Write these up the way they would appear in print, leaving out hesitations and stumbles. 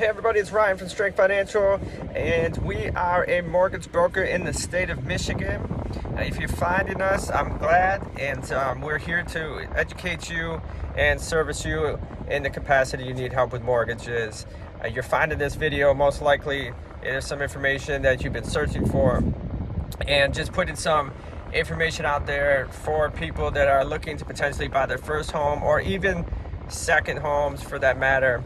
Hey everybody, it's Ryan from Strength Financial, and we are a mortgage broker in the state of Michigan. If you're finding us, I'm glad, and we're here to educate you and service you in the capacity you need help with mortgages. You're finding this video, most likely there's some information that you've been searching for, and just putting some information out there for people that are looking to potentially buy their first home or even second homes for that matter,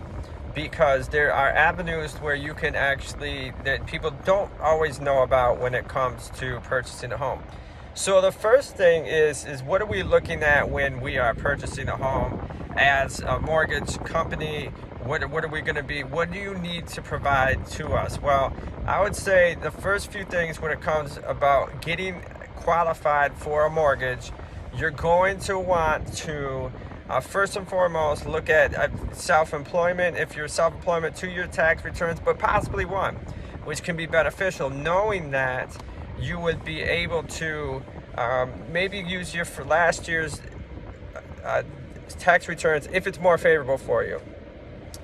because there are avenues where you can actually, that people don't always know about when it comes to purchasing a home. So the first thing is what are we looking at when we are purchasing a home as a mortgage company? What are we going to be? What do you need to provide to us? Well, I would say the first few things when it comes about getting qualified for a mortgage, you're going to want to first and foremost look at self-employment. If you're self-employment, 2-year tax returns, but possibly one, which can be beneficial, knowing that you would be able to maybe use your for last year's tax returns if it's more favorable for you.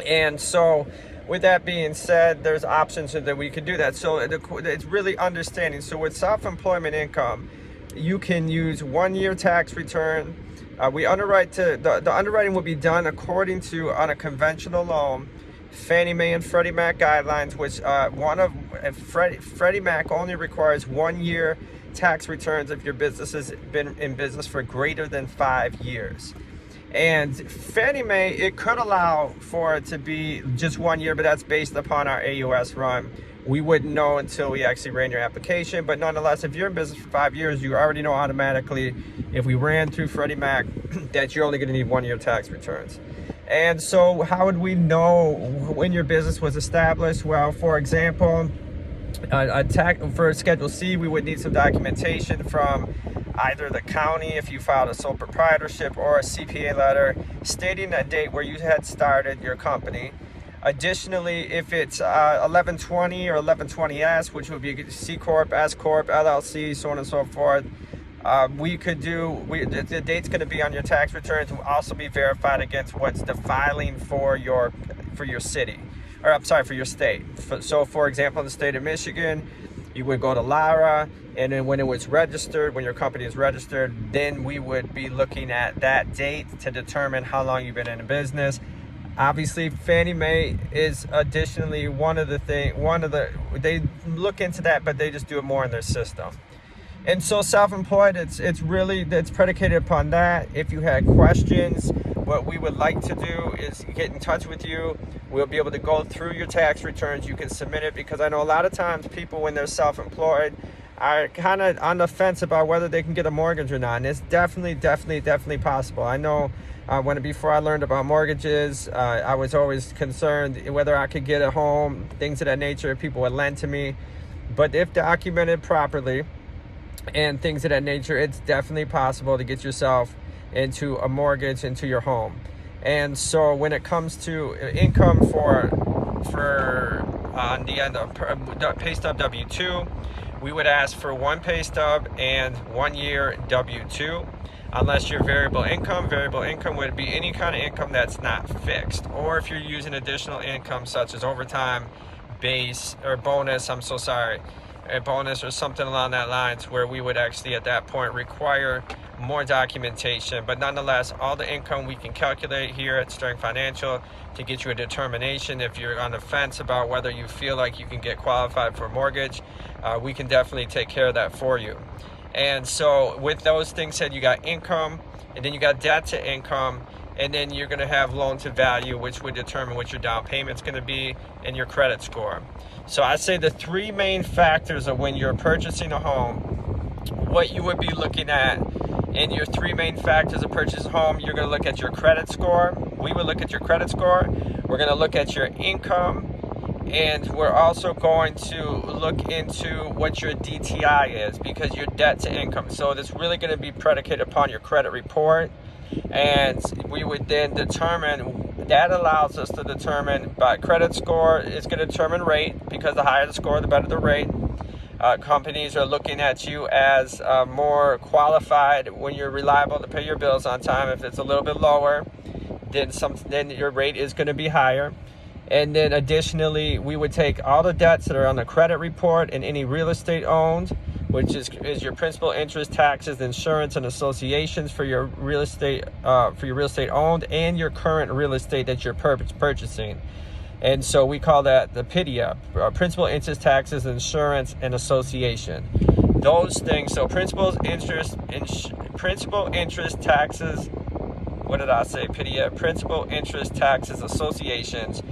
And so with that being said, there's options that we can do that. So it's really understanding. So with self-employment income, you can use 1-year tax return. We underwrite to the underwriting will be done according to, on a conventional loan, Fannie Mae and Freddie Mac guidelines, which Freddie Mac only requires 1-year tax returns if your business has been in business for greater than 5 years. And Fannie Mae, it could allow for it to be just 1 year, but that's based upon our AUS run. We wouldn't know until we actually ran your application, but nonetheless, if you're in business for 5 years, you already know automatically, if we ran through Freddie Mac, that you're only going to need 1-year tax returns. And so how would we know when your business was established? Well, for example, for Schedule C, we would need some documentation from either the county if you filed a sole proprietorship, or a CPA letter stating that date where you had started your company. Additionally, if it's 1120 or 1120S, which would be C Corp, S Corp, LLC, so on and so forth, the date's going to be on your tax returns will also be verified against what's the filing for your city, or I'm sorry, for your state. So for example, in the state of Michigan, you would go to LARA, and then when it was registered, when your company is registered, then we would be looking at that date to determine how long you've been in a business. Obviously, Fannie Mae is additionally they look into that, but they just do it more in their system. And so self-employed, it's predicated upon that. If you had questions, what we would like to do is get in touch with you. We'll be able to go through your tax returns. You can submit it, because I know a lot of times people, when they're self-employed, are kind of on the fence about whether they can get a mortgage or not. And it's definitely possible. I know before I learned about mortgages, I was always concerned whether I could get a home, things of that nature, people would lend to me. But if documented properly and things of that nature, it's definitely possible to get yourself into a mortgage, into your home. And so when it comes to income for on the end of pay stub W-2, we would ask for 1 pay stub and 1 year W-2. Unless your variable income would be any kind of income that's not fixed, or if you're using additional income such as overtime, base, or bonus, a bonus or something along that lines, where we would actually at that point require more documentation. But nonetheless, all the income we can calculate here at Strength Financial to get you a determination. If you're on the fence about whether you feel like you can get qualified for a mortgage, we can definitely take care of that for you. And so with those things said, you got income, and then you got debt to income, and then you're going to have loan to value, which would determine what your down payment's going to be and your credit score. So I'd say the 3 main factors of when you're purchasing a home, what you would be looking at in your 3 main factors of purchasing a home, you're going to look at your credit score. We would look at your credit score. We're going to look at your income. And we're also going to look into what your DTI is, because your debt to income. So it's really going to be predicated upon your credit report. And we would then determine, that allows us to determine by credit score, it's going to determine rate, because the higher the score, the better the rate. Companies are looking at you as more qualified when you're reliable to pay your bills on time. If it's a little bit lower, then your rate is going to be higher. And then additionally, we would take all the debts that are on the credit report and any real estate owned, which is your principal, interest, taxes, insurance, and associations for your real estate owned, and your current real estate that you're purchasing. And so we call that the PITIA, principal, interest, taxes, insurance, and association. Those things. So principal, interest, taxes. What did I say? PITIA, principal, interest, taxes, associations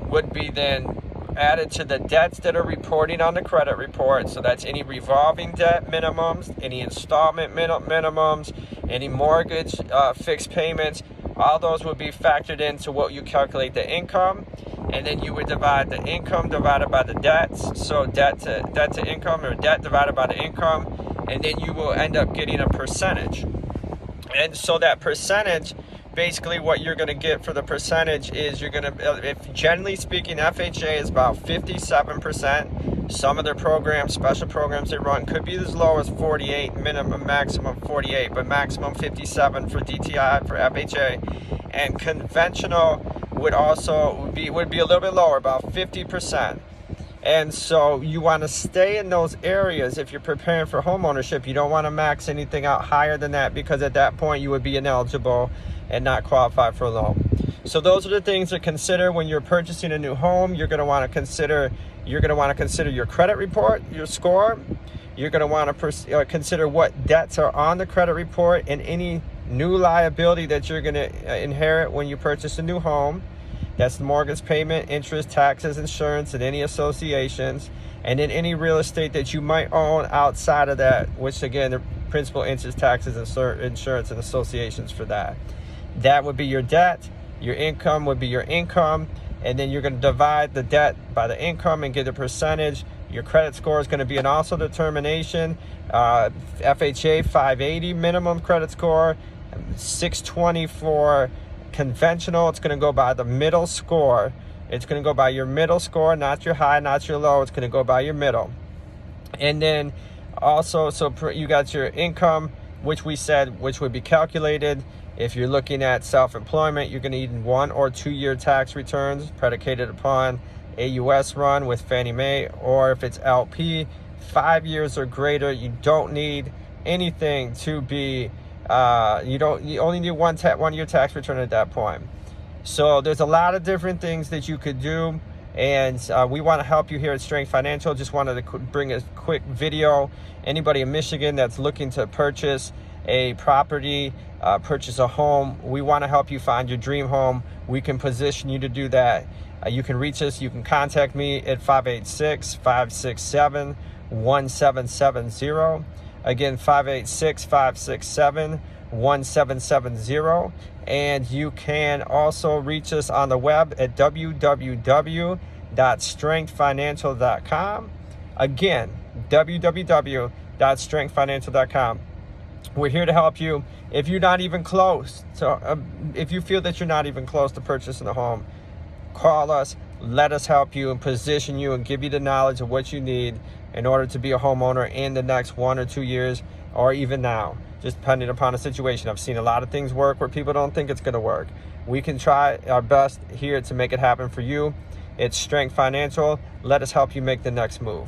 would be then added to the debts that are reporting on the credit report. So that's any revolving debt minimums, any installment minimums, any mortgage fixed payments. All those would be factored into what you calculate the income. And then you would divide the income divided by the debts. So debt to income, or debt divided by the income. And then you will end up getting a percentage. And so that percentage, basically what you're going to get for the percentage is you're going to, if generally speaking, FHA is about 57%. Some of their programs, special programs they run, could be as low as 48, maximum 48, but maximum 57 for DTI, for FHA. And conventional would be a little bit lower, about 50%. And so you want to stay in those areas if you're preparing for home ownership. You don't want to max anything out higher than that, because at that point you would be ineligible and not qualify for a loan. So those are the things to consider when you're purchasing a new home. You're going to want to consider your credit report, your score. You're going to want to consider what debts are on the credit report and any new liability that you're going to inherit when you purchase a new home. That's the mortgage payment, interest, taxes, insurance, and any associations. And then any real estate that you might own outside of that, which again, the principal, interest, taxes, insurance, and associations for that. That would be your debt. Your income would be your income. And then you're going to divide the debt by the income and get a percentage. Your credit score is going to be an also determination. FHA 580 minimum credit score, 620 for conventional. It's going to go by the middle score. It's going to go by your middle score, not your high, not your low. It's going to go by your middle. And then also, you got your income, which would be calculated. If you're looking at self-employment, you're going to need 1 or 2 year tax returns predicated upon a U.S. run with Fannie Mae, or if it's LP, 5 years or greater. You don't need anything to be, you only need one year tax return at that point. So there's a lot of different things that you could do, and we want to help you here at Strength Financial. Just wanted to bring a quick video. Anybody in Michigan that's looking to purchase a property, purchase a home, we want to help you find your dream home. We can position you to do that. You can reach us. You can contact me at 586-567-1770. Again, 586-567-1770. And you can also reach us on the web at www.strengthfinancial.com. Again, www.strengthfinancial.com. We're here to help you. If you're not even close to, if you feel that you're not even close to purchasing a home, call us. Let us help you and position you and give you the knowledge of what you need in order to be a homeowner in the next 1 or 2 years, or even now, just depending upon the situation. I've seen a lot of things work where people don't think it's going to work. We can try our best here to make it happen for you. It's Strength Financial. Let us help you make the next move.